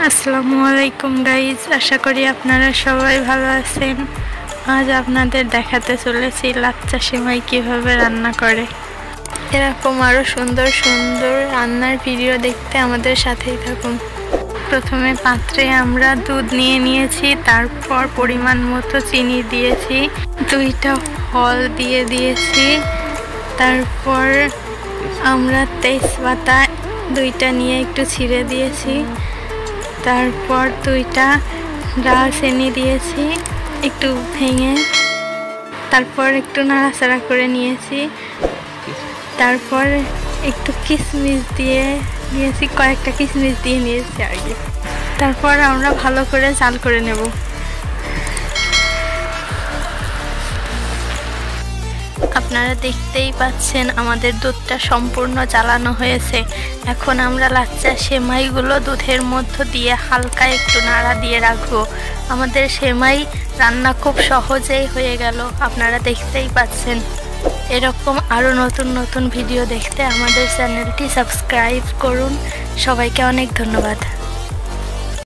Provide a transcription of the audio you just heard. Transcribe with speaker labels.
Speaker 1: আসসালামু আলাইকুম গাইজ, আশা করি আপনারা সবাই ভালো আছেন। আজ আপনাদের দেখাতে চলেছি লাচ্চা সেমাই কিভাবে রান্না করে। এরকম আরও সুন্দর সুন্দর রান্নার ভিডিও দেখতে আমাদের সাথেই থাকুন। প্রথমে পাত্রে আমরা দুধ নিয়ে নিয়েছি, তারপর পরিমাণ মতো চিনি দিয়েছি, 2টা ফল দিয়ে দিয়েছি, তারপর আমরা তেজপাতা 2টা নিয়ে একটু ছিঁড়ে দিয়েছি, তারপর 2টা দারচিনি দিয়েছি একটু ভেঙে, তারপর একটু নাড়াচাড়া করে নিয়েছি, তারপর একটু কিশমিশ দিয়ে নিয়েছি, কয়েকটা কিশমিশ দিয়ে নিয়েছি আর কি। তারপর আমরা ভালো করে জাল করে নেব। আপনারা দেখতেই পাচ্ছেন আমাদের দুধটা সম্পূর্ণ জ্বালানো হয়েছে। এখন আমরা লাচ্চা সেমাইগুলো দুধের মধ্য দিয়ে হালকা একটু নাড়া দিয়ে রাখবো। আমাদের সেমাই রান্না খুব সহজেই হয়ে গেল, আপনারা দেখতেই পাচ্ছেন। এরকম আরও নতুন নতুন ভিডিও দেখতে আমাদের চ্যানেলটি সাবস্ক্রাইব করুন। সবাইকে অনেক ধন্যবাদ।